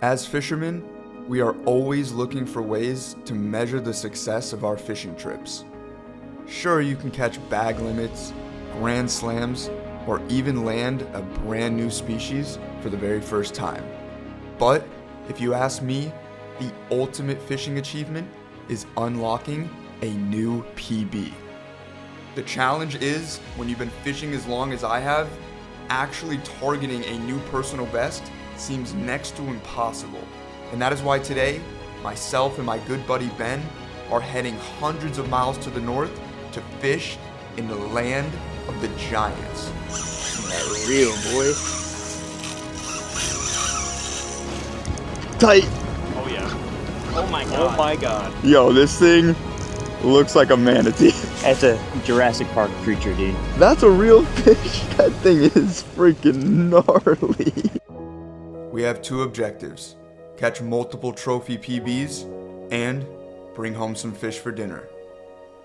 As fishermen, we are always looking for ways to measure the success of our fishing trips. Sure, you can catch bag limits, grand slams, or even land a brand new species for the very first time. But if you ask me, the ultimate fishing achievement is unlocking a new PB. The challenge is, when you've been fishing as long as I have, actually targeting a new personal best seems next to impossible. And that is why today, myself and my good buddy Ben are heading hundreds of miles to the north to fish in the land of the giants. That real, boy. Tight. Oh yeah. Oh my god. Oh my god. Yo, this thing looks like a manatee. That's a Jurassic Park creature, dude. That's a real fish. That thing is freaking gnarly. We have two objectives: catch multiple trophy PBs and bring home some fish for dinner.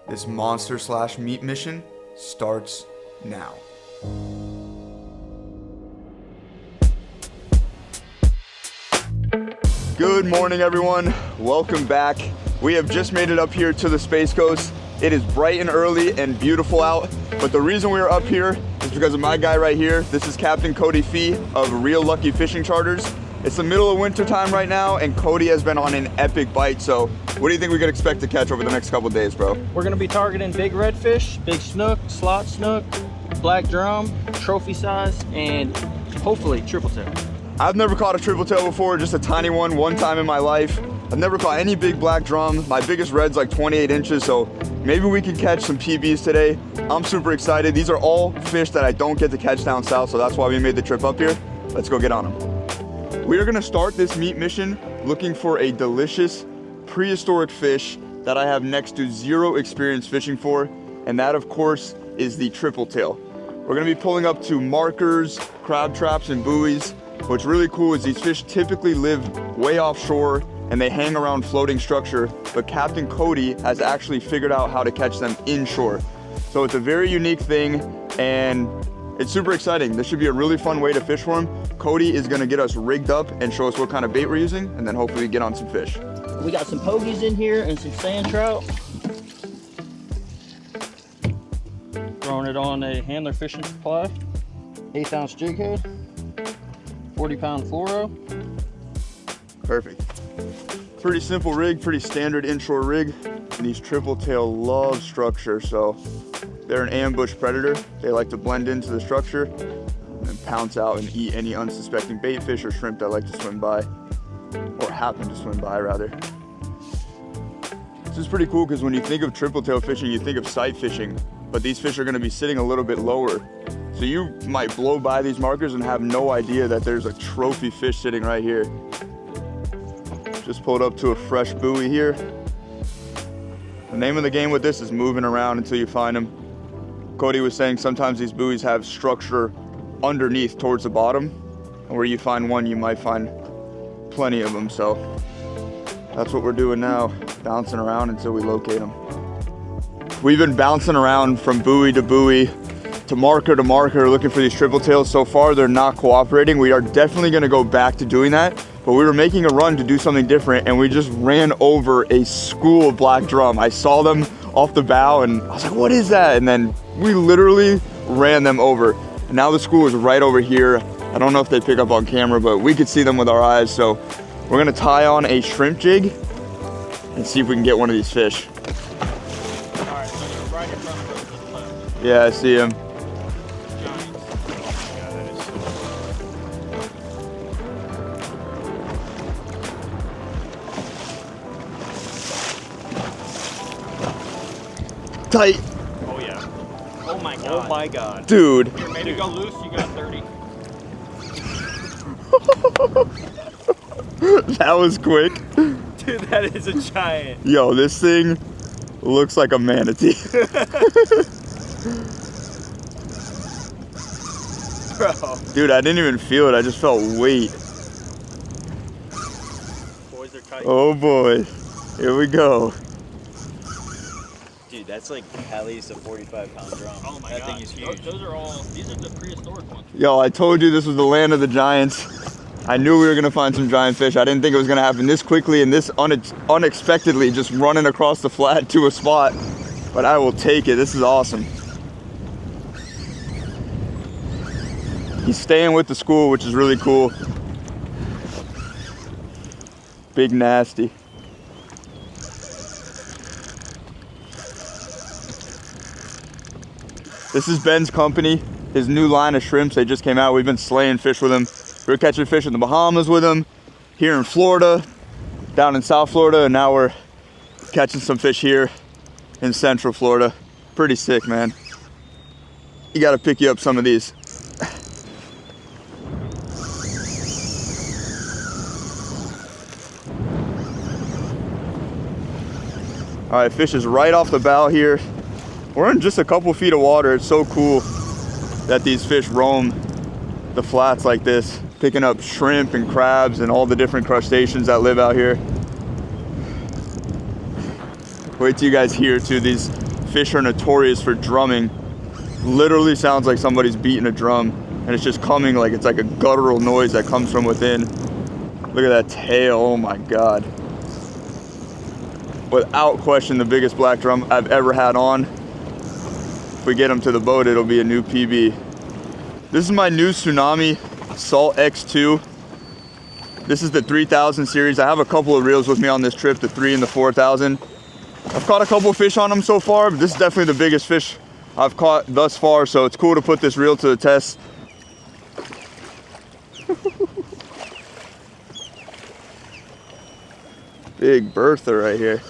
This monster/meat mission starts now. Good morning, everyone. Welcome back. We have just made it up here to the Space Coast. It is bright and early and beautiful out, but the reason we are up here is because of my guy right here. This is Captain Cody Fee of Real Lucky Fishing Charters. It's the middle of winter time right now, and Cody has been on an epic bite. So what do you think we could expect to catch over the next couple of days, bro? We're gonna be targeting big redfish, big snook, slot snook, black drum, trophy size, and hopefully triple tail. I've never caught a triple tail before, just a tiny one time in my life. I've never caught any big black drum. My biggest red's like 28 inches, so maybe we can catch some PBs today. I'm super excited. These are all fish that I don't get to catch down south, so that's why we made the trip up here. Let's go get on them. We are gonna start this meat mission looking for a delicious prehistoric fish that I have next to zero experience fishing for, and that of course is the triple tail. We're gonna be pulling up to markers, crab traps, and buoys. What's really cool is these fish typically live way offshore and they hang around floating structure, but Captain Cody has actually figured out how to catch them inshore. So it's a very unique thing and it's super exciting. This should be a really fun way to fish for him. Cody is gonna get us rigged up and show us what kind of bait we're using, and then hopefully get on some fish. We got some pogies in here and some sand trout. Throwing it on a Handler fishing supply. 1/8 ounce jig head. 40-pound fluoro. Perfect. Pretty simple rig, pretty standard inshore rig. And these triple tail love structure, so they're an ambush predator. They like to blend into the structure and pounce out and eat any unsuspecting bait fish or shrimp that like to swim by, or happen to swim by rather. This is pretty cool because when you think of triple tail fishing, you think of sight fishing, but these fish are going to be sitting a little bit lower. So you might blow by these markers and have no idea that there's a trophy fish sitting right here. Just pulled up to a fresh buoy here. The name of the game with this is moving around until you find them. Cody was saying sometimes these buoys have structure underneath towards the bottom, and where you find one, you might find plenty of them. So that's what we're doing now, bouncing around until we locate them. We've been bouncing around from buoy to buoy, to marker, looking for these triple tails. So far, they're not cooperating. We are definitely gonna go back to doing that, but we were making a run to do something different, and we just ran over a school of black drum. I saw them off the bow, and I was like, what is that? And then we literally ran them over. And now the school is right over here. I don't know if they pick up on camera, but we could see them with our eyes. So we're gonna tie on a shrimp jig and see if we can get one of these fish. All right, so you're right in front of us to the left. Yeah, I see him. Tight. Oh yeah. Oh my god. Oh my god. Dude. You're made to go loose, you got 30. That was quick. Dude, that is a giant. Yo, this thing looks like a manatee. Bro. Dude, I didn't even feel it. I just felt weight. Boys are tight. Oh boy. Here we go. Dude, that's like at least a 45-pound drum. Oh my that god. thing is huge. Those are all, these are the prehistoric ones. Yo, I told you this was the land of the giants. I knew we were gonna find some giant fish. I didn't think it was gonna happen this quickly and this unexpectedly, just running across the flat to a spot. But I will take it. This is awesome. He's staying with the school, which is really cool. Big nasty. This is Ben's company, his new line of shrimps. They just came out. We've been slaying fish with him. We were catching fish in the Bahamas with him, here in Florida, down in South Florida, and now we're catching some fish here in Central Florida. Pretty sick, man. You gotta pick you up some of these. All right, fish is right off the bow here. We're in just a couple feet of water. It's so cool that these fish roam the flats like this, picking up shrimp and crabs and all the different crustaceans that live out here. Wait till you guys hear too, these fish are notorious for drumming. Literally sounds like somebody's beating a drum, and it's just coming like it's like a guttural noise that comes from within. Look at that tail, oh my God. Without question, the biggest black drum I've ever had on. If we get him to the boat, it'll be a new PB. This is my new Tsunami Salt X2. This is the 3000 series. I have a couple of reels with me on this trip, the 3 and the 4000. I've caught a couple of fish on them so far, but this is definitely the biggest fish I've caught thus far, so it's cool to put this reel to the test. Big Bertha right here.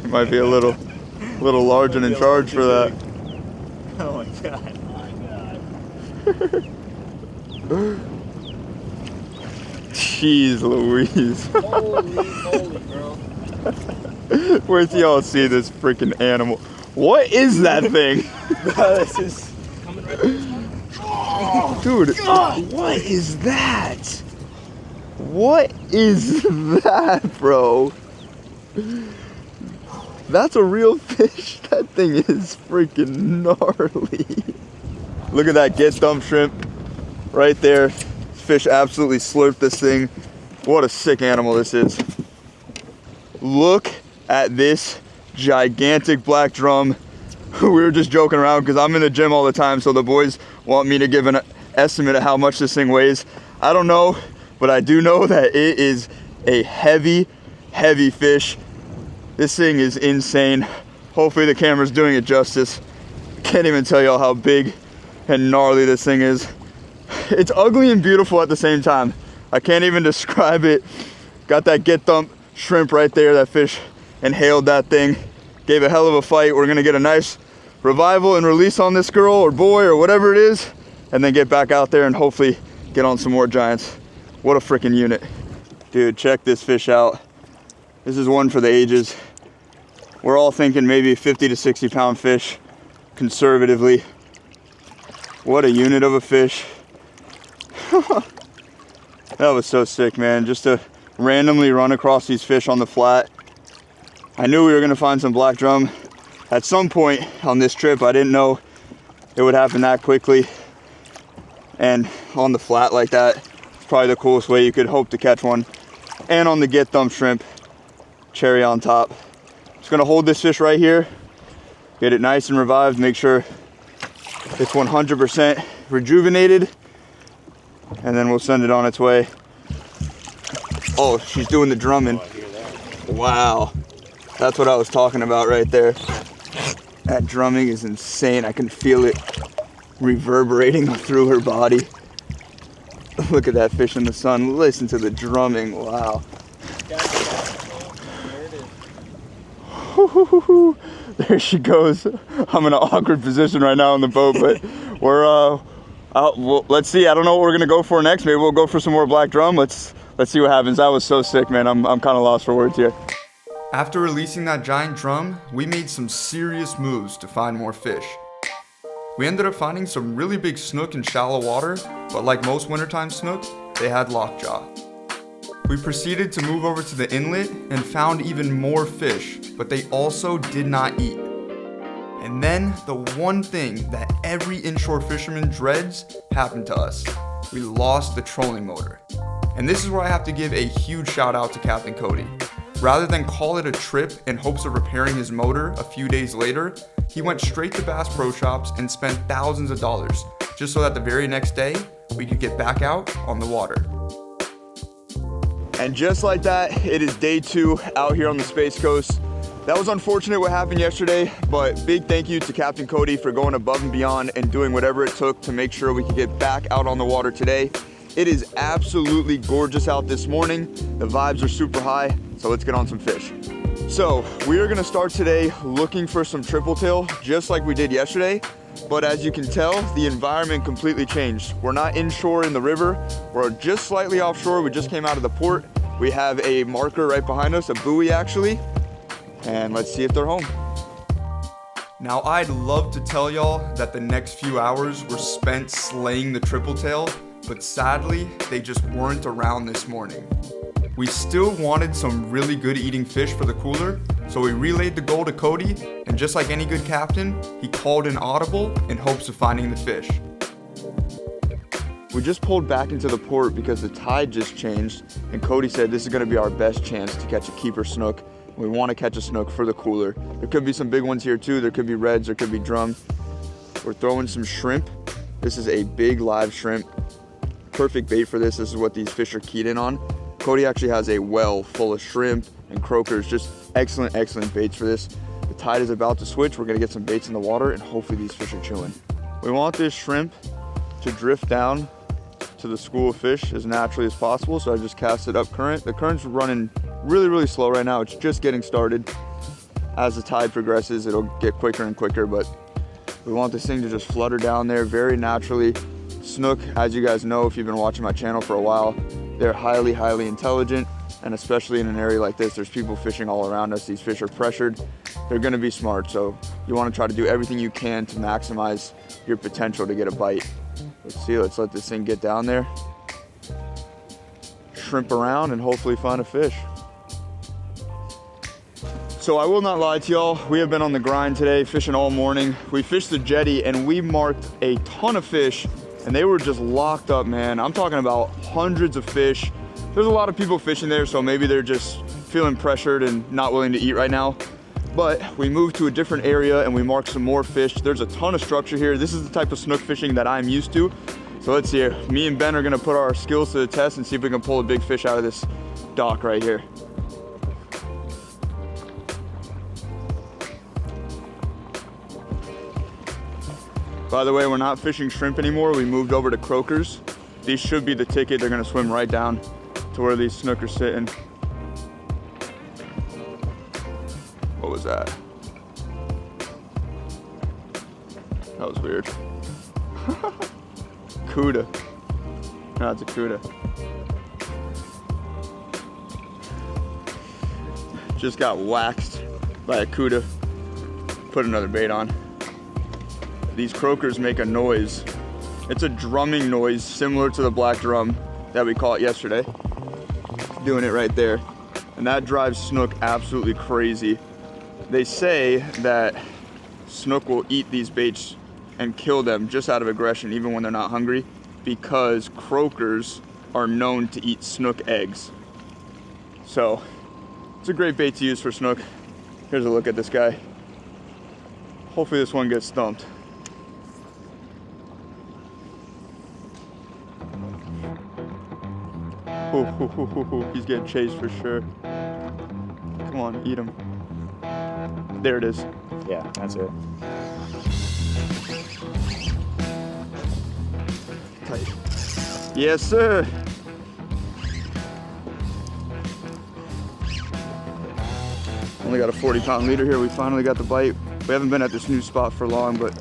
Might be a little large and in charge for that. Oh my God. Oh my God. Jeez Louise. Holy, bro. Where's y'all see this freaking animal? What is that thing? Bro, this is Coming right there. Dude, what is that? What is that, bro? That's a real fish. That thing is freaking gnarly. Look at that get dumped shrimp right there. Fish absolutely slurped this thing. What a sick animal this is. Look at this gigantic black drum. We were just joking around because I'm in the gym all the time, so the boys want me to give an estimate of how much this thing weighs. I don't know, but I do know that it is a heavy, heavy fish. This thing is insane. Hopefully the camera's doing it justice. Can't even tell y'all how big and gnarly this thing is. It's ugly and beautiful at the same time. I can't even describe it. Got that get thump shrimp right there. That fish inhaled that thing. Gave a hell of a fight. We're gonna get a nice revival and release on this girl or boy or whatever it is, and then get back out there and hopefully get on some more giants. What a freaking unit. Dude, check this fish out. This is one for the ages. We're all thinking maybe 50 to 60 pound fish, conservatively. What a unit of a fish. That was so sick, man. Just to randomly run across these fish on the flat. I knew we were gonna find some black drum at some point on this trip. I didn't know it would happen that quickly. And on the flat like that, it's probably the coolest way you could hope to catch one. And on the get thump shrimp, cherry on top. Just gonna hold this fish right here, get it nice and revived, make sure it's 100% rejuvenated, and then we'll send it on its way. Oh, she's doing the drumming. Wow, that's what I was talking about right there. That drumming is insane. I can feel it reverberating through her body. Look at that fish in the sun. Listen to the drumming. Wow. There she goes. I'm in an awkward position right now on the boat, but we're out. Well, let's see. I don't know what we're gonna go for next. Maybe we'll go for some more black drum. Let's see what happens. That was so sick, man. I'm kind of lost for words here. After releasing that giant drum, we made some serious moves to find more fish. We ended up finding some really big snook in shallow water, but like most wintertime snook, they had lockjaw. We proceeded to move over to the inlet and found even more fish, but they also did not eat. And then the one thing that every inshore fisherman dreads happened to us. We lost the trolling motor. And this is where I have to give a huge shout out to Captain Cody. Rather than call it a trip in hopes of repairing his motor a few days later, he went straight to Bass Pro Shops and spent thousands of dollars just so that the very next day we could get back out on the water. And just like that, it is day 2 out here on the Space Coast. That was unfortunate what happened yesterday, but big thank you to Captain Cody for going above and beyond and doing whatever it took to make sure we could get back out on the water today. It is absolutely gorgeous out this morning. The vibes are super high, so let's get on some fish. So we are gonna start today looking for some triple tail, just like we did yesterday. But as you can tell, the environment completely changed. We're not inshore in the river. We're just slightly offshore. We just came out of the port. We have a marker right behind us, a buoy actually. And let's see if they're home. Now I'd love to tell y'all that the next few hours were spent slaying the triple tail, but sadly, they just weren't around this morning. We still wanted some really good eating fish for the cooler, so we relayed the goal to Cody, and just like any good captain, he called an audible in hopes of finding the fish. We just pulled back into the port because the tide just changed, and Cody said this is gonna be our best chance to catch a keeper snook. We wanna catch a snook for the cooler. There could be some big ones here too. There could be reds, there could be drum. We're throwing some shrimp. This is a big live shrimp. Perfect bait for this. This is what these fish are keyed in on. Cody actually has a well full of shrimp and croakers. Just excellent, excellent baits for this. The tide is about to switch. We're gonna get some baits in the water and hopefully these fish are chewing. We want this shrimp to drift down to the school of fish as naturally as possible. So I just cast it up current. The current's running really, really slow right now. It's just getting started. As the tide progresses, it'll get quicker and quicker, but we want this thing to just flutter down there very naturally. Snook, as you guys know, if you've been watching my channel for a while, they're highly, highly intelligent. And especially in an area like this, there's people fishing all around us. These fish are pressured. They're gonna be smart. So you wanna try to do everything you can to maximize your potential to get a bite. Let's see, let's let this thing get down there. Shrimp around and hopefully find a fish. So I will not lie to y'all, we have been on the grind today, fishing all morning. We fished the jetty and we marked a ton of fish and they were just locked up, man. I'm talking about hundreds of fish. There's a lot of people fishing there, so maybe they're just feeling pressured and not willing to eat right now. But we moved to a different area and we marked some more fish. There's a ton of structure here. This is the type of snook fishing that I'm used to. So let's see, me and Ben are gonna put our skills to the test and see if we can pull a big fish out of this dock right here. By the way, we're not fishing shrimp anymore. We moved over to croakers. These should be the ticket. They're gonna swim right down to where these snook are sitting. What was that? That was weird. Cuda. No, it's a cuda. Just got waxed by a cuda. Put another bait on. These croakers make a noise. It's a drumming noise similar to the black drum that we caught yesterday. Doing it right there. And that drives snook absolutely crazy. They say that snook will eat these baits and kill them just out of aggression, even when they're not hungry, because croakers are known to eat snook eggs. So it's a great bait to use for snook. Here's a look at this guy. Hopefully this one gets thumped. He's getting chased for sure. Come on, eat him. There it is. Yeah, that's it. Tight. Yes, sir. Only got a 40-pound leader here. We finally got the bite. We haven't been at this new spot for long, but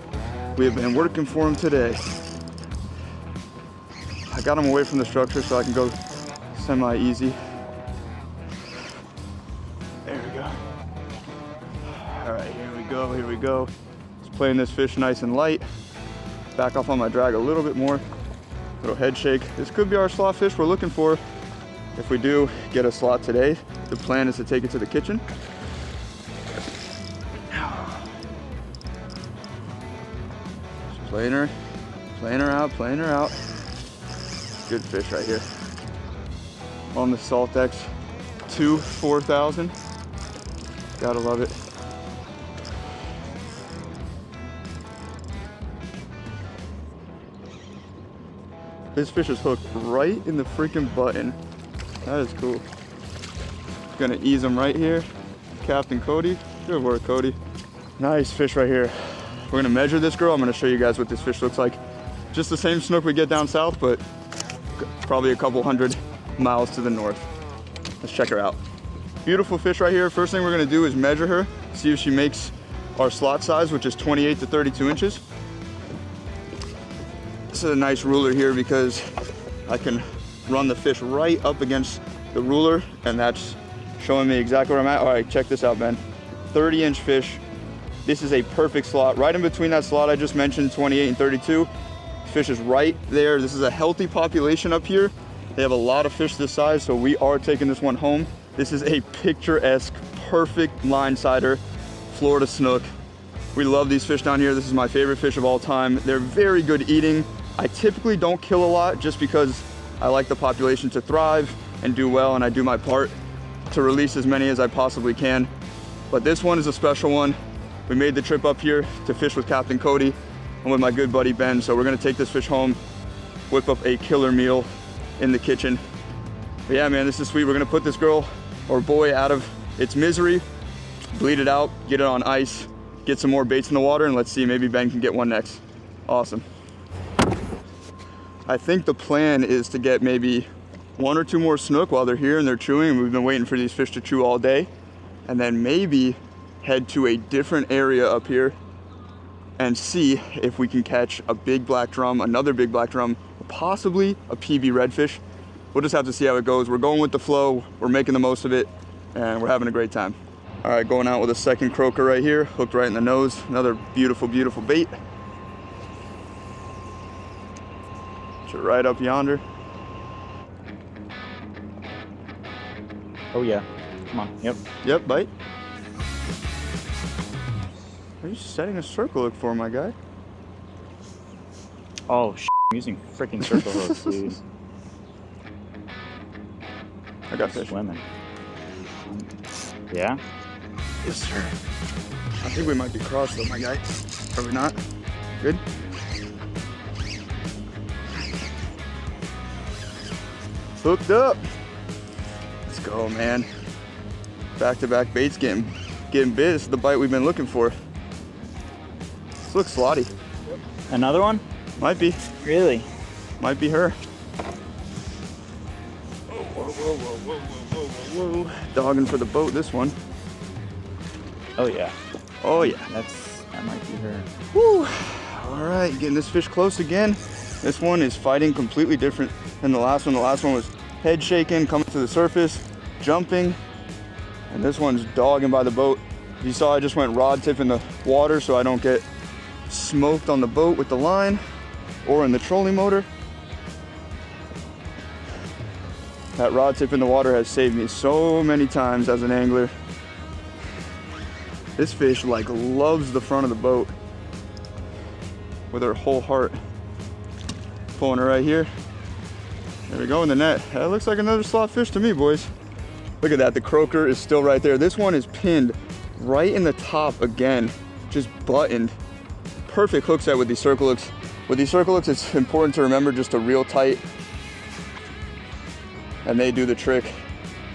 we have been working for him today. I got him away from the structure so I can go semi-easy. There we go. All right, here we go, here we go. Just playing this fish nice and light. Back off on my drag a little bit more. Little head shake. This could be our slot fish we're looking for. If we do get a slot today, the plan is to take it to the kitchen. Playing her out, playing her out. Good fish right here. On the Salt X 2 4000. Gotta love it. This fish is hooked right in the freaking button. That is cool. Gonna ease him right here. Captain Cody. Good work, Cody. Nice fish right here. We're gonna measure this girl. I'm gonna show you guys what this fish looks like. Just the same snook we get down south, but probably a couple hundred miles to the north. Let's check her out. Beautiful fish right here. First thing we're gonna do is measure her, see if she makes our slot size, which is 28 to 32 inches. This is a nice ruler here because I can run the fish right up against the ruler, and that's showing me exactly where I'm at. All right, check this out, Ben. 30-inch fish. This is a perfect slot. Right in between that slot I just mentioned, 28 and 32. Fish is right there. This is a healthy population up here. They have a lot of fish this size, so we are taking this one home. This is a picturesque, perfect line sider, Florida snook. We love these fish down here. This is my favorite fish of all time. They're very good eating. I typically don't kill a lot just because I like the population to thrive and do well, and I do my part to release as many as I possibly can. But this one is a special one. We made the trip up here to fish with Captain Cody and with my good buddy Ben, so we're gonna take this fish home, whip up a killer meal in the kitchen. But yeah, man, this is sweet. We're gonna put this girl or boy out of its misery, bleed it out, get it on ice, get some more baits in the water, and let's see, maybe Ben can get one next. Awesome. I think the plan is to get maybe 1 or 2 more snook while they're here and they're chewing. We've been waiting for these fish to chew all day. And then maybe head to a different area up here and see if we can catch a big black drum, another big black drum, possibly a PB redfish. We'll just have to see how it goes. We're going with the flow, we're making the most of it, and we're having a great time. All right, going out with a second croaker right here, hooked right in the nose. Another beautiful, beautiful bait. Put it right up yonder. Oh yeah. Come on. Yep. Yep, bite. Are you setting a circle hook for, my guy? Oh, I'm using freaking circle hooks, dude. I got fish. Swimming. Yeah? Yes, sir. I think we might be crossed though, my guy. Are we not? Good? Hooked up. Let's go, man. Back-to-back baits getting bit. This is the bite we've been looking for. This looks slotty. Another one? Might be. Really? Might be her. Whoa. Dogging for the boat, this one. Oh yeah. Oh yeah. That might be her. Woo. All right, getting this fish close again. This one is fighting completely different than the last one. The last one was head shaking, coming to the surface, jumping. And this one's dogging by the boat. You saw I just went rod tip in the water so I don't get smoked on the boat with the line or in the trolling motor. That rod tip in the water has saved me so many times as an angler. This fish like loves the front of the boat with her whole heart. Pulling her right here. There we go in the net. That looks like another slot fish to me, boys. Look at that, the croaker is still right there. This one is pinned right in the top again, just buttoned. Perfect hook set with these circle hooks. With these circle hooks, it's important to remember just to reel tight, and they do the trick.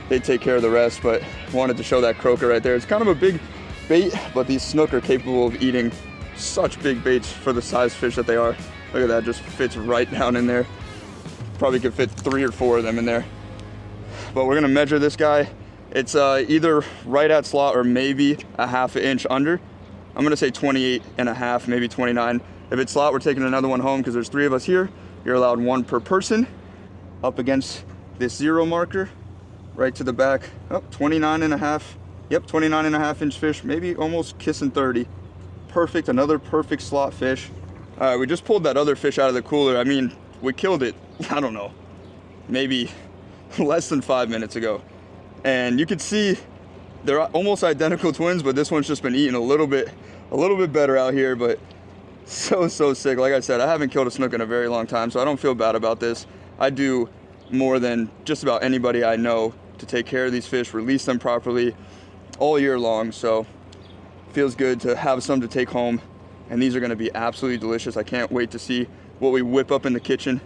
They take care of the rest, but wanted to show that croaker right there. It's kind of a big bait, but these snook are capable of eating such big baits for the size fish that they are. Look at that, just fits right down in there. Probably could fit 3 or 4 of them in there. But we're gonna measure this guy. It's either right at slot or maybe a ½ inch under. I'm gonna say 28 and a half, maybe 29. If it's slot, we're taking another one home because there's 3 of us here. You're allowed 1 per person. Up against this 0 marker, right to the back. Oh, 29 and a half. Yep, 29 and a half inch fish, maybe almost kissing 30. Perfect, another perfect slot fish. All right, we just pulled that other fish out of the cooler. I mean, we killed it, I don't know, maybe less than 5 minutes ago. And you could see they're almost identical twins, but this one's just been eating a little bit better out here. But So sick. Like I said, I haven't killed a snook in a very long time, so I don't feel bad about this. I do more than just about anybody I know to take care of these fish, release them properly all year long. So feels good to have some to take home, and these are going to be absolutely delicious. I can't wait to see what we whip up in the kitchen.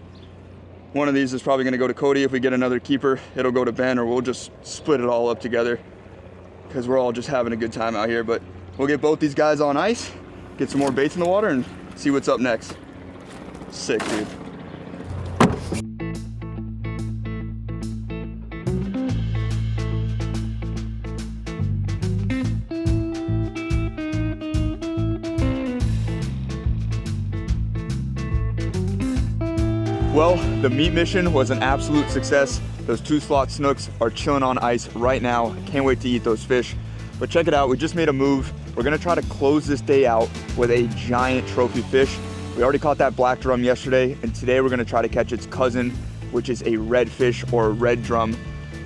One of these is probably going to go to Cody. If we get another keeper, it'll go to Ben, or we'll just split it all up together because we're all just having a good time out here. But we'll get both these guys on ice, get some more baits in the water, and see what's up next. Sick, dude. Well, the meat mission was an absolute success. Those 2 slot snooks are chilling on ice right now. Can't wait to eat those fish. But check it out, we just made a move. We're gonna try to close this day out with a giant trophy fish. We already caught that black drum yesterday, and today we're gonna try to catch its cousin, which is a redfish or a red drum.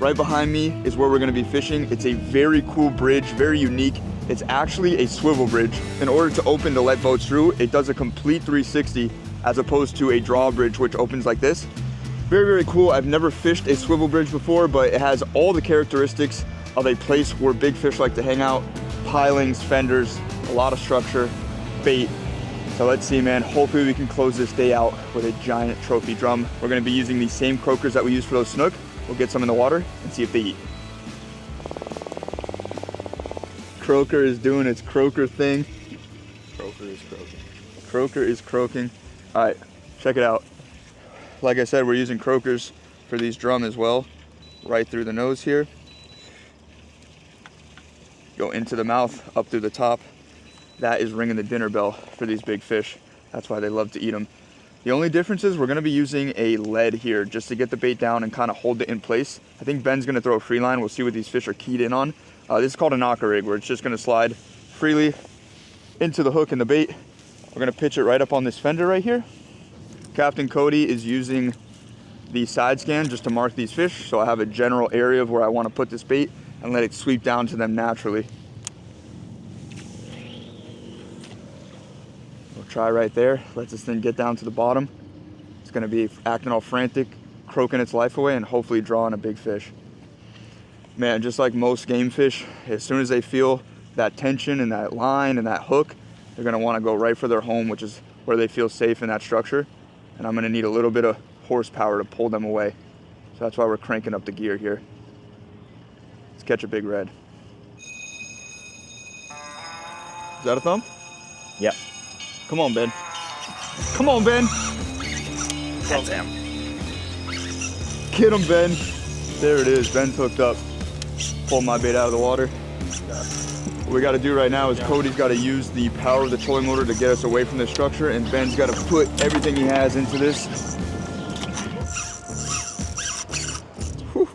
Right behind me is where we're gonna be fishing. It's a very cool bridge, very unique. It's actually a swivel bridge. In order to open to let boats through, it does a complete 360 as opposed to a drawbridge, which opens like this. Very cool. I've never fished a swivel bridge before, but it has all the characteristics of a place where big fish like to hang out. Pilings, fenders, a lot of structure, bait. So let's see, man. Hopefully we can close this day out with a giant trophy drum. We're gonna be using these same croakers that we used for those snook. We'll get some in the water and see if they eat. Croaker is doing its croaker thing. Croaker is croaking. Croaker is croaking. All right, check it out. Like I said, we're using croakers for these drum as well. Right through the nose here. Go into the mouth, up through the top. That is ringing the dinner bell for these big fish. That's why they love to eat them. The only difference is we're gonna be using a lead here just to get the bait down and kind of hold it in place. I think Ben's gonna throw a free line. We'll see what these fish are keyed in on. This is called a knocker rig, where it's just gonna slide freely into the hook and the bait. We're gonna pitch it right up on this fender right here. Captain Cody is using the side scan just to mark these fish, so I have a general area of where I want to put this bait and let it sweep down to them naturally. We'll try right there. Let this thing get down to the bottom. It's gonna be acting all frantic, croaking its life away, and hopefully drawing a big fish. Man, just like most game fish, as soon as they feel that tension and that line and that hook, they're gonna wanna go right for their home, which is where they feel safe in that structure. And I'm gonna need a little bit of horsepower to pull them away. So that's why we're cranking up the gear here. Let's catch a big red. Is that a thump? Yep. Come on, Ben. Come on, Ben. That's him. Get him, Ben. There it is, Ben's hooked up. Pull my bait out of the water. What we gotta do right now is Cody's gotta use the power of the trolling motor to get us away from the structure, and Ben's gotta put everything he has into this. Let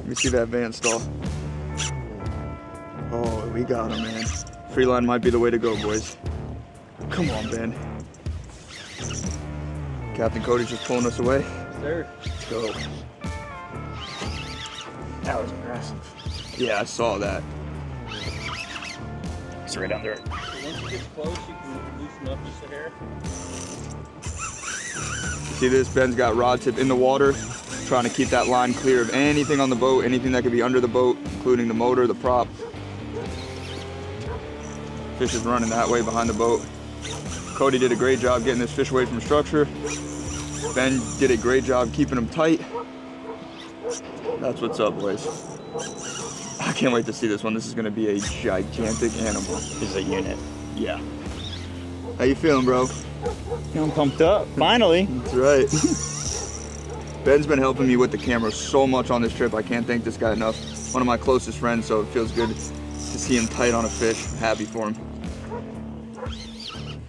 me see that van stall. Oh, we got him, man. Free line might be the way to go, boys. Come on, Ben. Captain Cody's just pulling us away. Sir. Let's go. That was aggressive. Yeah, I saw that. It's right under it. Once you get close, you can loosen up just a hair. See this? Ben's got rod tip in the water, trying to keep that line clear of anything on the boat, anything that could be under the boat, including the motor, the prop. Fish is running that way behind the boat. Cody did a great job getting this fish away from structure. Ben did a great job keeping him tight. That's what's up, boys. I can't wait to see this one. This is gonna be a gigantic animal. This is a unit. Yeah. How you feeling, bro? Feeling pumped up. Finally. That's right. Ben's been helping me with the camera so much on this trip. I can't thank this guy enough. One of my closest friends, so it feels good to see him tight on a fish. I'm happy for him.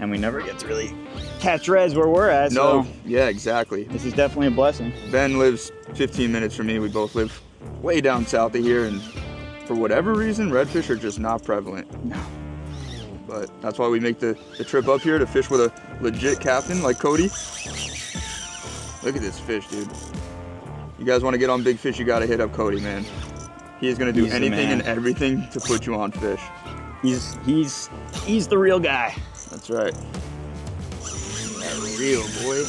And we never get to really catch reds where we're at. No, So yeah, exactly. this is definitely a blessing. Ben lives 15 minutes from me. We both live way down south of here, and for whatever reason, redfish are just not prevalent. No. But that's why we make the trip up here to fish with a legit captain like Cody. Look at this fish, dude. You guys want to get on big fish, you got to hit up Cody, man. He is going to do He's the anything man. and everything to put you on fish. He's the real guy. That's right. Real, boy.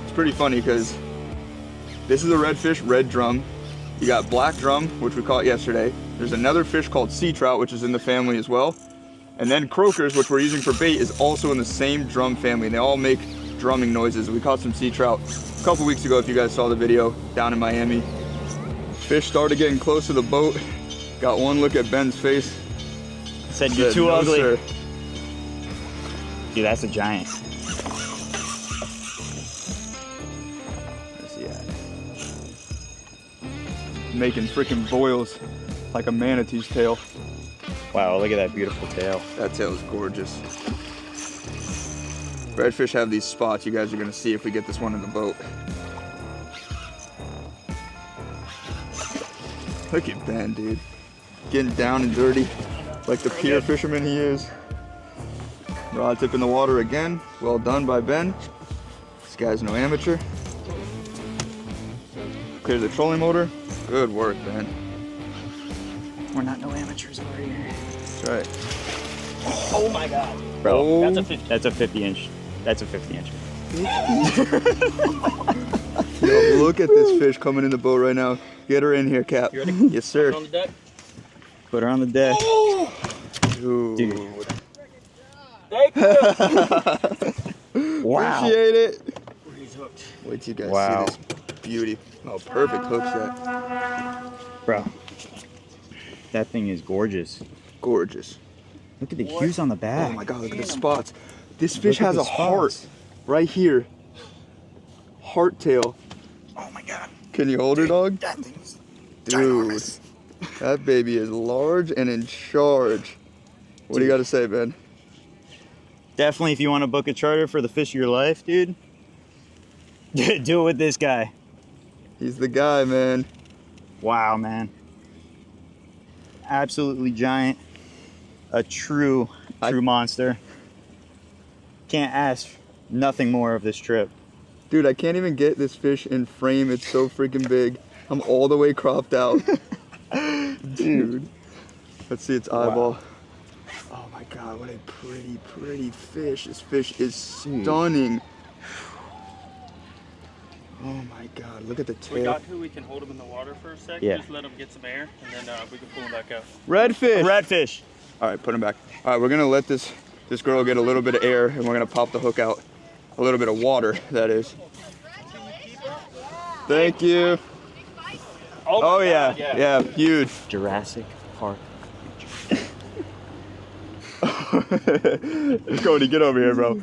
It's pretty funny because this is a redfish, red drum. You got black drum, which we caught yesterday. There's another fish called sea trout, which is in the family as well. And then croakers, which we're using for bait, is also in the same drum family. And they all make drumming noises. We caught some sea trout a couple weeks ago, if you guys saw the video, down in Miami. Fish started getting close to the boat. Got one look at Ben's face. Said you're too "No, ugly." sir." Dude, that's a giant. Where's he at? Making freaking boils like a manatee's tail. Wow, look at that beautiful tail. That tail is gorgeous. Redfish have these spots you guys are gonna see if we get this one in the boat. Look at Ben, dude. Getting down and dirty like the pier fisherman he is. Rod tip in the water again. Well done by Ben. This guy's no amateur. Clears the trolling motor. Good work, Ben. We're not no amateurs over here. That's right. Oh my God. Bro, Oh. that's a 50 inch. That's a 50 inch. Yo, look at this fish coming in the boat right now. Get her in here, Cap. You ready? Yes, sir. On the deck. Put her on the deck. Dude. Thank you. Wow. Appreciate it. He's hooked. Wait till you guys Wow. see this beauty. Oh, perfect hook set. Bro, that thing is gorgeous. Gorgeous. Look at the hues on the back. Oh my God, look at the spots. This fish Look at has the a heart spots. right here. Heart tail. Oh my God. Can you hold her, dog? That thing's Dude, that baby is large and in charge. What do you got to say, Ben? Definitely, if you want to book a charter for the fish of your life, dude, do it with this guy. He's the guy, man. Wow, man. Absolutely giant. A true monster. Can't ask nothing more of this trip. Dude, I can't even get this fish in frame. It's so freaking big. I'm all the way cropped out. Dude. Let's see its eyeball. Oh my God, what a pretty, pretty fish. This fish is stunning. Oh my God, look at the tail. We got to. We can hold him in the water for a second. Yeah. Just let him get some air, and then we can pull him back out. Redfish. Redfish. All right, put him back. All right, we're gonna let this girl get a little bit of air, and we're gonna pop the hook out. A little bit of water, that is. Thank you. Oh my yeah, God, yeah, huge. Jurassic Park. Cody, get over here, bro.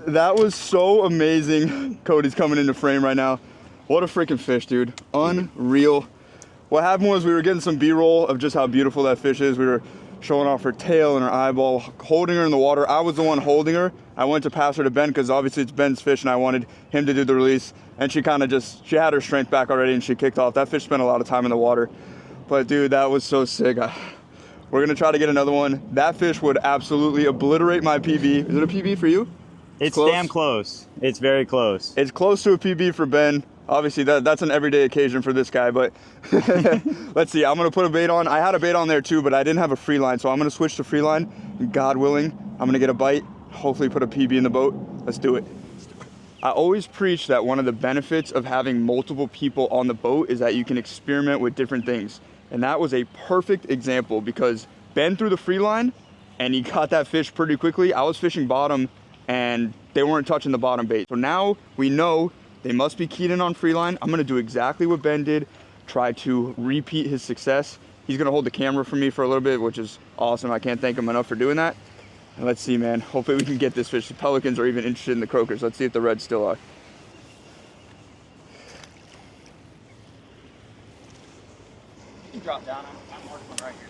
That was so amazing. Cody's coming into frame right now. What a freaking fish, dude. Unreal. What happened was we were getting some B-roll of just how beautiful that fish is. We were showing off her tail and her eyeball, holding her in the water. I was the one holding her. I went to pass her to Ben because obviously it's Ben's fish and I wanted him to do the release. And she kind of she had her strength back already and she kicked off. That fish spent a lot of time in the water. But dude, that was so sick. We're gonna try to get another one. That fish would absolutely obliterate my PB. Is it a PB for you? It's Close? damn close. It's very close. It's close to a PB for Ben. Obviously, that's an everyday occasion for this guy, but let's see. I'm going to put a bait on. I had a bait on there too, but I didn't have a free line, so I'm going to switch to free line. And God willing, I'm going to get a bite, hopefully put a PB in the boat. Let's do it. I always preach that one of the benefits of having multiple people on the boat is that you can experiment with different things. And that was a perfect example because Ben threw the free line and he caught that fish pretty quickly. I was fishing bottom and they weren't touching the bottom bait. So now we know they must be keyed in on free line. I'm gonna do exactly what Ben did, try to repeat his success. He's gonna hold the camera for me for a little bit, which is awesome. I can't thank him enough for doing that. And let's see, man. Hopefully we can get this fish. The pelicans are even interested in the croakers. Let's see if the reds still are. You can drop down. I'm working one right here.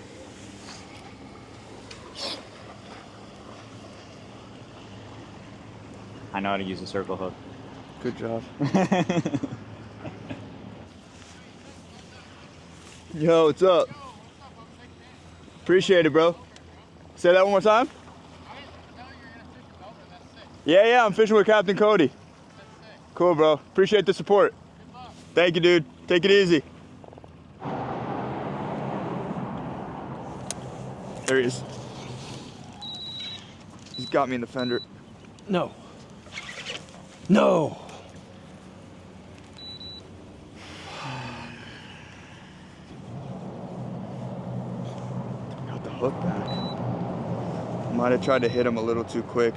I know how to use a circle hook. Good job. Yo, what's up? Appreciate it, bro. Say that one more time. Yeah, I'm fishing with Captain Cody. Cool, bro. Appreciate the support. Thank you, dude. Take it easy. There he is. He's got me in the fender. No. No. Got the hook back. Might have tried to hit him a little too quick.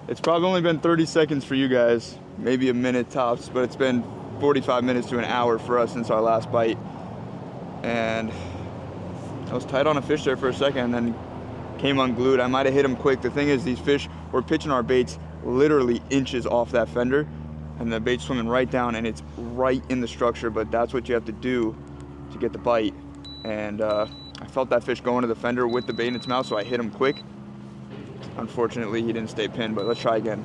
It's probably only been 30 seconds for you guys, maybe a minute tops, but it's been 45 minutes to an hour for us since our last bite. And I was tight on a fish there for a second and then came unglued. I might have hit him quick. The thing is, these fish, we're pitching our baits literally inches off that fender, and the bait's swimming right down, and it's right in the structure, but that's what you have to do to get the bite. And I felt that fish going to the fender with the bait in its mouth, so I hit him quick. Unfortunately, he didn't stay pinned, but let's try again.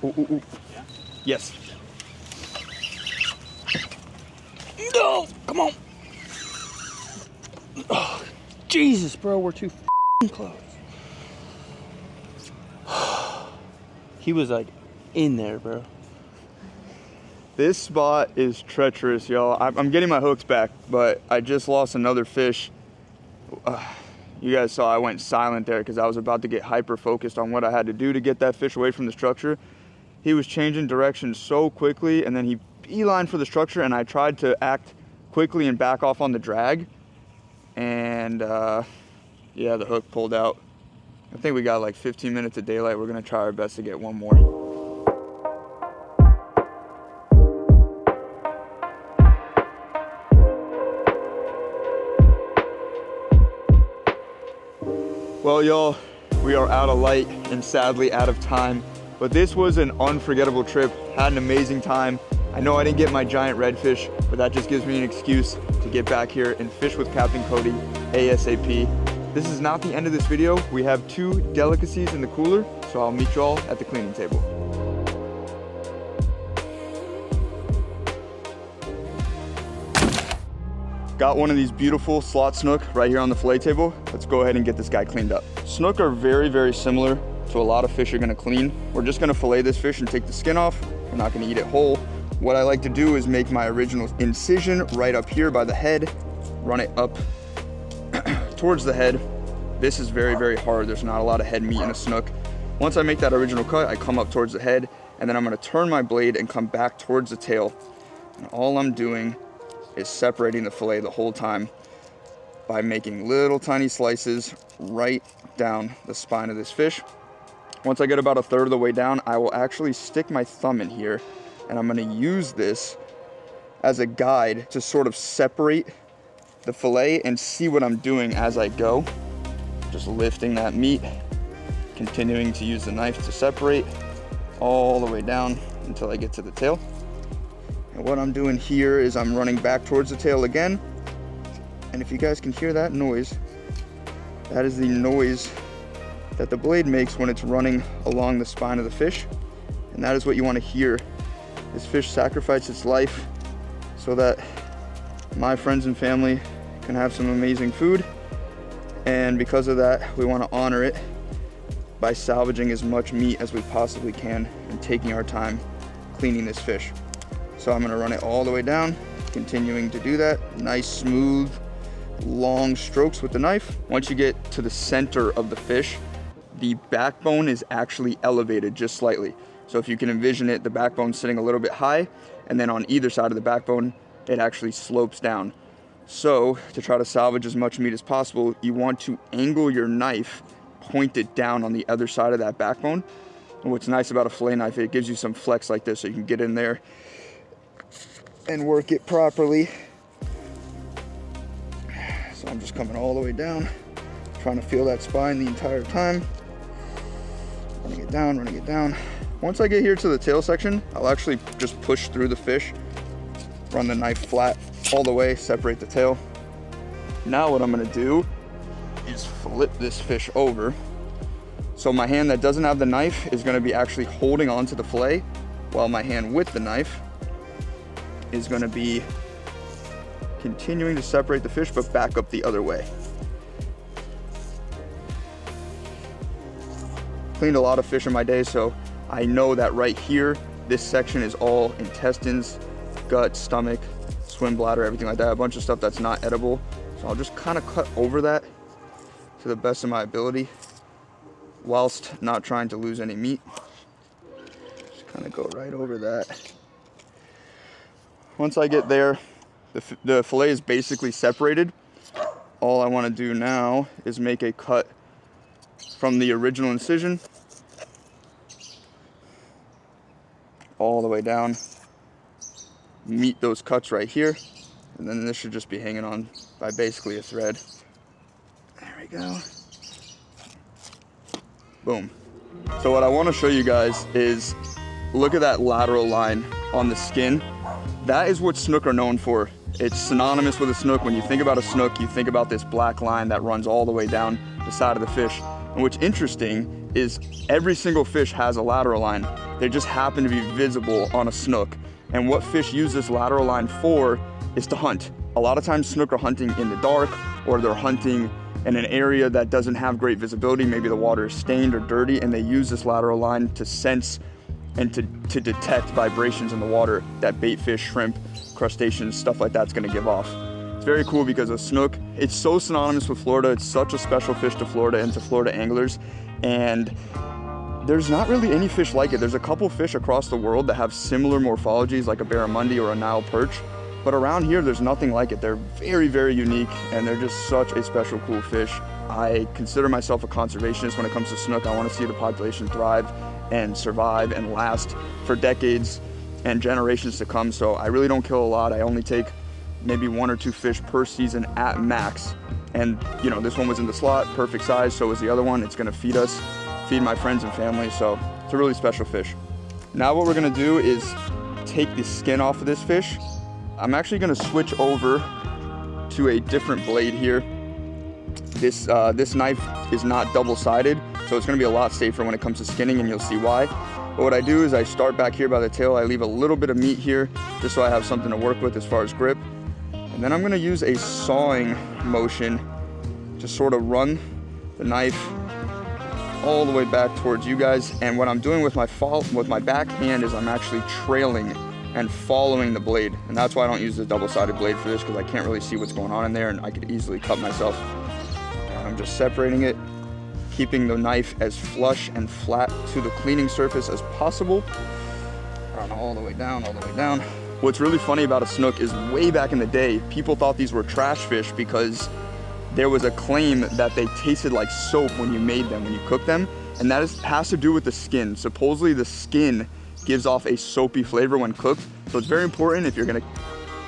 Ooh, ooh, ooh. Yeah? Yes. No, come on. Oh, Jesus, bro, we're too close. He was like in there, bro. This spot is treacherous, y'all. I'm getting my hooks back, but I just lost another fish. You guys saw I went silent there because I was about to get hyper focused on what I had to do to get that fish away from the structure. He was changing direction so quickly, and then he beelined for the structure, and I tried to act quickly and back off on the drag, and yeah, the hook pulled out. I think we got like 15 minutes of daylight. We're gonna try our best to get one more. Well, y'all, we are out of light and sadly out of time, but this was an unforgettable trip. Had an amazing time. I know I didn't get my giant redfish, but that just gives me an excuse to get back here and fish with Captain Cody ASAP. This is not the end of this video. We have 2 delicacies in the cooler, so I'll meet y'all at the cleaning table. Got one of these beautiful slot snook right here on the fillet table. Let's go ahead and get this guy cleaned up. Snook are very, very similar to a lot of fish you're gonna clean. We're just gonna fillet this fish and take the skin off. We're not gonna eat it whole. What I like to do is make my original incision right up here by the head, run it up towards the head. This is very, very hard. There's not a lot of head meat in a snook. Once I make that original cut, I come up towards the head, and then I'm gonna turn my blade and come back towards the tail. And all I'm doing is separating the fillet the whole time by making little tiny slices right down the spine of this fish. Once I get about a third of the way down, I will actually stick my thumb in here, and I'm gonna use this as a guide to sort of separate the fillet and see what I'm doing as I go. Just lifting that meat, continuing to use the knife to separate all the way down until I get to the tail. And what I'm doing here is I'm running back towards the tail again. And if you guys can hear that noise, that is the noise that the blade makes when it's running along the spine of the fish. And that is what you want to hear. This fish sacrificed its life so that my friends and family can have some amazing food. And because of that, we want to honor it by salvaging as much meat as we possibly can and taking our time cleaning this fish. So I'm gonna run it all the way down, continuing to do that. Nice, smooth, long strokes with the knife. Once you get to the center of the fish, the backbone is actually elevated just slightly. So if you can envision it, the backbone's sitting a little bit high, and then on either side of the backbone, it actually slopes down. So to try to salvage as much meat as possible, you want to angle your knife pointed down on the other side of that backbone. And what's nice about a fillet knife, it gives you some flex like this, so you can get in there and work it properly. So I'm just coming all the way down, trying to feel that spine the entire time. Running it down, running it down. Once I get here to the tail section, I'll actually just push through the fish, run the knife flat all the way, separate the tail. Now what I'm gonna do is flip this fish over. So my hand that doesn't have the knife is gonna be actually holding onto the fillet, while my hand with the knife is gonna be continuing to separate the fish, but back up the other way. Cleaned a lot of fish in my day, so I know that right here, this section is all intestines, gut, stomach, swim bladder, everything like that. A bunch of stuff that's not edible. So I'll just kind of cut over that to the best of my ability whilst not trying to lose any meat. Just kind of go right over that. Once I get there, the fillet is basically separated. All I want to do now is make a cut from the original incision all the way down, meet those cuts right here, and then this should just be hanging on by basically a thread. There we go. Boom. So what I want to show you guys is, look at that lateral line on the skin. That is what snook are known for. It's synonymous with a snook. When you think about a snook, you think about this black line that runs all the way down the side of the fish. And what's interesting is every single fish has a lateral line. They just happen to be visible on a snook. And what fish use this lateral line for is to hunt. A lot of times snook are hunting in the dark, or they're hunting in an area that doesn't have great visibility. Maybe the water is stained or dirty, and they use this lateral line to sense and to detect vibrations in the water that bait fish, shrimp, crustaceans, stuff like that's gonna give off. It's very cool because a snook, it's so synonymous with Florida. It's such a special fish to Florida and to Florida anglers. And there's not really any fish like it. There's a couple fish across the world that have similar morphologies, like a barramundi or a Nile perch. But around here, there's nothing like it. They're very, very unique, and they're just such a special, cool fish. I consider myself a conservationist when it comes to snook. I want to see the population thrive and survive and last for decades and generations to come. So I really don't kill a lot. I only take maybe 1 or 2 fish per season at max. And you know, this one was in the slot, perfect size. So was the other one. It's gonna feed us, feed my friends and family. So it's a really special fish. Now what we're gonna do is take the skin off of this fish. I'm actually gonna switch over to a different blade here. This knife is not double-sided, so it's gonna be a lot safer when it comes to skinning, and you'll see why. But what I do is I start back here by the tail. I leave a little bit of meat here just so I have something to work with as far as grip. And then I'm gonna use a sawing motion to sort of run the knife all the way back towards you guys. And what I'm doing with my back hand is I'm actually trailing and following the blade. And that's why I don't use the double-sided blade for this, because I can't really see what's going on in there and I could easily cut myself. And I'm just separating it, keeping the knife as flush and flat to the cleaning surface as possible. Run all the way down, all the way down. What's really funny about a snook is way back in the day, people thought these were trash fish because there was a claim that they tasted like soap when you made them, when you cooked them. And that has to do with the skin. Supposedly the skin gives off a soapy flavor when cooked. So it's very important, if you're gonna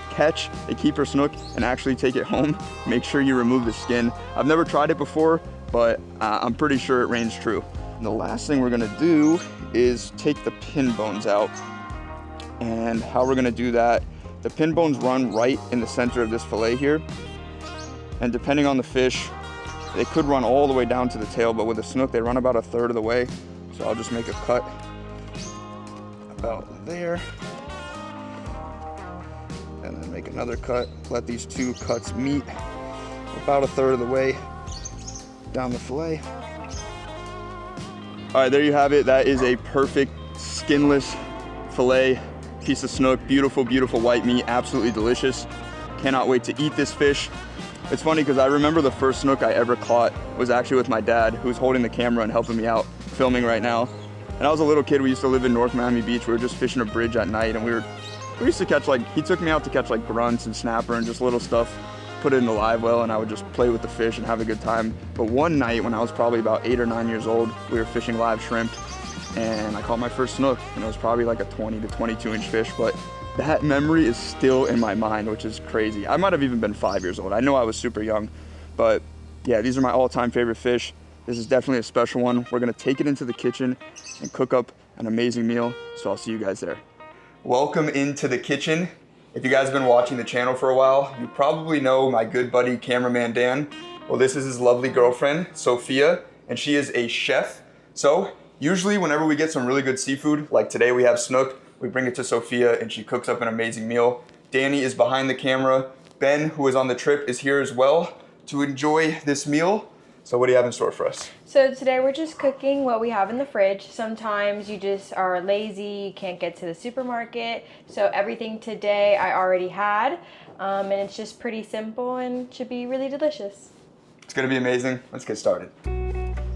catch a keeper snook and actually take it home, make sure you remove the skin. I've never tried it before, but I'm pretty sure it reigns true. And the last thing we're gonna do is take the pin bones out. And how we're gonna do that, the pin bones run right in the center of this fillet here. And depending on the fish, they could run all the way down to the tail, but with a snook, they run about 1/3 of the way. So I'll just make a cut about there. And then make another cut. Let these 2 cuts meet about 1/3 of the way down the fillet. All right, there you have it. That is a perfect skinless fillet piece of snook. Beautiful, beautiful white meat, absolutely delicious. Cannot wait to eat this fish. It's funny because I remember the first snook I ever caught was actually with my dad, who's holding the camera and helping me out, filming right now. And I was a little kid. We used to live in North Miami Beach. We were just fishing a bridge at night, and we used to catch, like, he took me out to catch like grunts and snapper and just little stuff, put it in the live well, and I would just play with the fish and have a good time. But one night when I was probably about 8 or 9 years old, we were fishing live shrimp, and I caught my first snook, and it was probably like a 20 to 22 inch fish. But that memory is still in my mind, which is crazy. I might have even been 5 years old. I know I was super young, but yeah, these are my all-time favorite fish. This is definitely a special one. We're gonna take it into the kitchen and cook up an amazing meal. So I'll see you guys there. Welcome into the kitchen. If you guys have been watching the channel for a while, you probably know my good buddy, cameraman Dan. Well, this is his lovely girlfriend, Sophia, and she is a chef. So usually whenever we get some really good seafood, like today we have snook, we bring it to Sophia and she cooks up an amazing meal. Danny is behind the camera. Ben, who is on the trip, is here as well to enjoy this meal. So what do you have in store for us? So today we're just cooking what we have in the fridge. Sometimes you just are lazy, can't get to the supermarket. So everything today I already had, and it's just pretty simple and should be really delicious. It's gonna be amazing. Let's get started.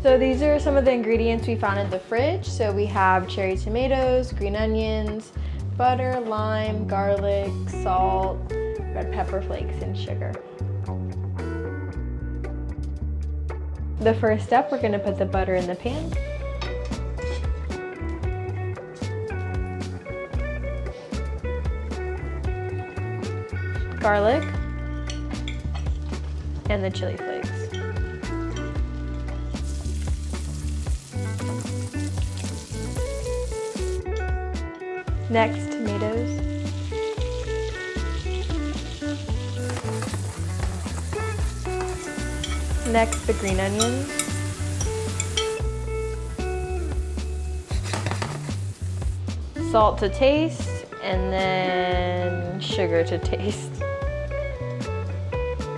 So these are some of the ingredients we found in the fridge. So we have cherry tomatoes, green onions, butter, lime, garlic, salt, red pepper flakes, and sugar. The first step, we're gonna put the butter in the pan. Garlic and the chili flakes. Next, tomatoes. Next, the green onions. Salt to taste, and then sugar to taste.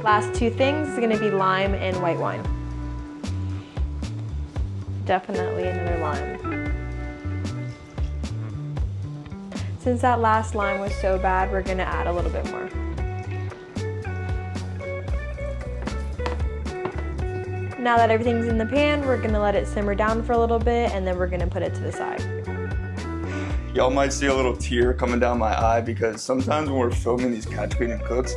Last two things is gonna be lime and white wine. Definitely another lime. Since that last lime was so bad, we're gonna add a little bit more. Now that everything's in the pan, we're gonna let it simmer down for a little bit, and then we're gonna put it to the side. Y'all might see a little tear coming down my eye because sometimes when we're filming these Catch, Clean, and Cooks,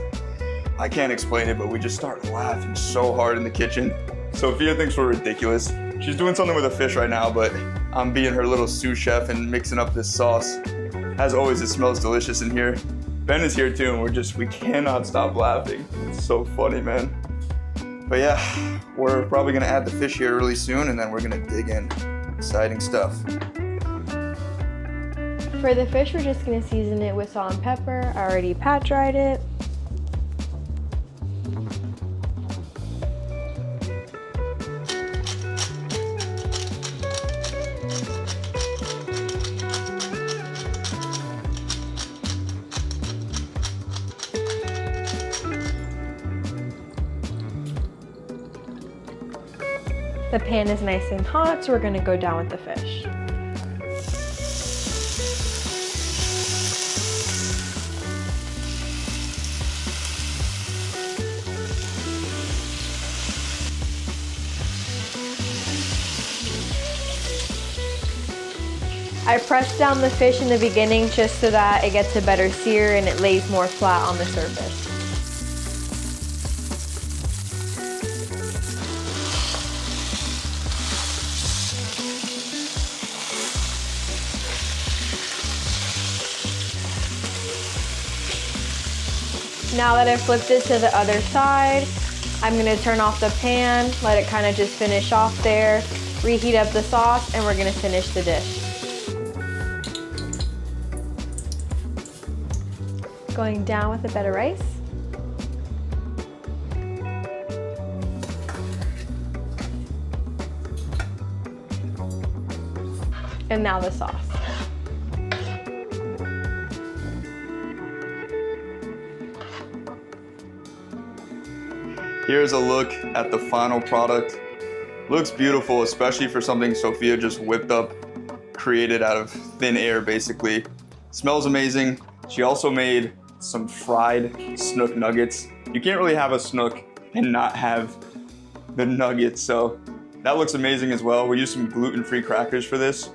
I can't explain it, but we just start laughing so hard in the kitchen. Sophia thinks we're ridiculous. She's doing something with a fish right now, but I'm being her little sous chef and mixing up this sauce. As always, it smells delicious in here. Ben is here too, and we cannot stop laughing. It's so funny, man. But yeah, we're probably gonna add the fish here really soon, and then we're gonna dig in. Exciting stuff. For the fish, we're just gonna season it with salt and pepper. I already pat dried it. The pan is nice and hot, so we're gonna go down with the fish. I press down the fish in the beginning just so that it gets a better sear and it lays more flat on the surface. Now that I've flipped it to the other side, I'm gonna turn off the pan, let it kind of just finish off there, reheat up the sauce, and we're gonna finish the dish. Going down with a bed of rice. And now the sauce. Here's a look at the final product. Looks beautiful, especially for something Sophia just whipped up, created out of thin air, basically. Smells amazing. She also made some fried snook nuggets. You can't really have a snook and not have the nuggets, so that looks amazing as well. We used some gluten-free crackers for this.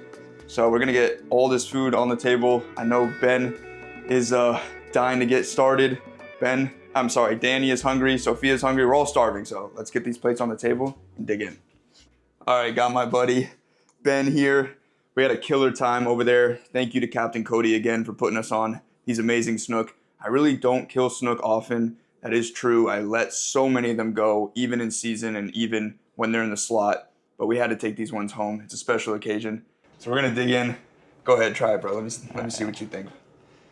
So we're gonna get all this food on the table. I know Ben is dying to get started. Danny is hungry, Sophia's hungry, we're all starving, so let's get these plates on the table and dig in. All right, got my buddy Ben here. We had a killer time over there. Thank you to Captain Cody again for putting us on these amazing snook. I really don't kill snook often, that is true. I let so many of them go, even in season and even when they're in the slot, but we had to take these ones home. It's a special occasion. So we're gonna dig in. Go ahead, try it, bro. Let me see what you think.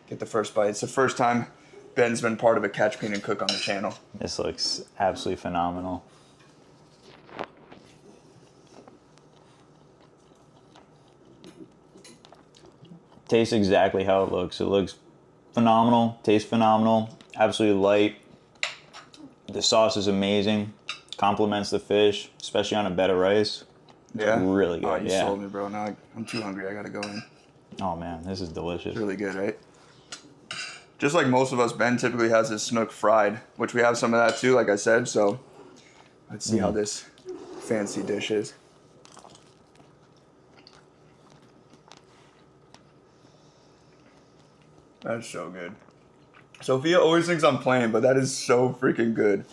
Get the first bite. It's the first time Ben's been part of a Catch, Clean, and Cook on the channel. This looks absolutely phenomenal. Tastes exactly how it looks. It looks phenomenal, tastes phenomenal, absolutely light. The sauce is amazing. Complements the fish, especially on a bed of rice. It's really good. Oh, you sold me, bro. Now I'm too hungry. I gotta go in. Oh man, this is delicious. It's really good, right? Just like most of us, Ben typically has his snook fried, which we have some of that too, like I said. So let's see how this fancy dish is. That's so good. Sophia always thinks I'm playing, but that is so freaking good.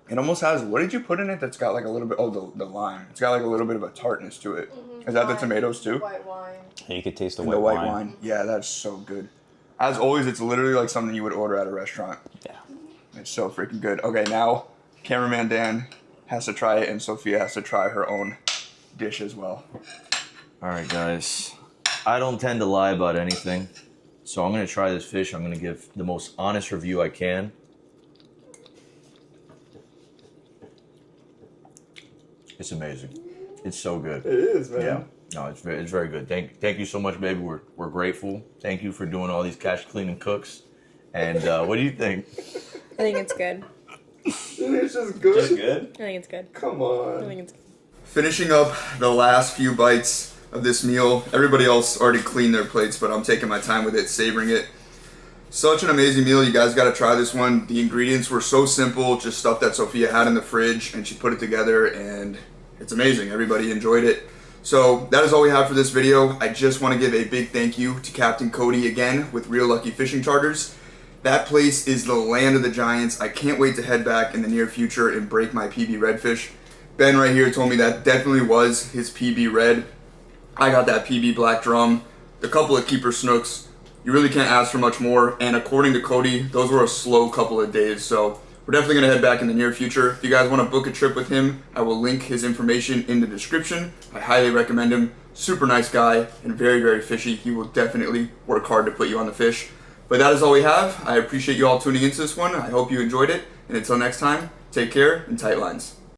It almost has, what did you put in it that's got like a little bit, oh, the lime. It's got like a little bit of a tartness to it. Mm-hmm. Is that the tomatoes too? White wine. Yeah, you could taste the white wine. wine. Yeah, that's so good. As always, it's literally like something you would order at a restaurant. Yeah. It's so freaking good. Okay, now cameraman Dan has to try it and Sophia has to try her own dish as well. All right, guys. I don't tend to lie about anything. So I'm going to try this fish. I'm going to give the most honest review I can. It's amazing. It's so good. It is, man. Yeah. No, it's very good. Thank you so much, baby. We're grateful. Thank you for doing all these catch, clean, and cooks. And what do you think? I think it's good. It's just good. Just good? I think it's good. Come on. I think it's good. Finishing up the last few bites of this meal. Everybody else already cleaned their plates, but I'm taking my time with it, savoring it. Such an amazing meal. You guys got to try this one. The ingredients were so simple, just stuff that Sophia had in the fridge, and she put it together, and it's amazing. Everybody enjoyed it. So that is all we have for this video. I just want to give a big thank you to Captain Cody again with Real Lucky Fishing Charters. That place is the land of the giants. I can't wait to head back in the near future and break my PB redfish. Ben right here told me that definitely was his PB red. I got that PB black drum, a couple of keeper snooks. You really can't ask for much more. And according to Cody, those were a slow couple of days. So we're definitely going to head back in the near future. If you guys want to book a trip with him, I will link his information in the description. I highly recommend him. Super nice guy and very, very fishy. He will definitely work hard to put you on the fish. But that is all we have. I appreciate you all tuning into this one. I hope you enjoyed it. And until next time, take care and tight lines.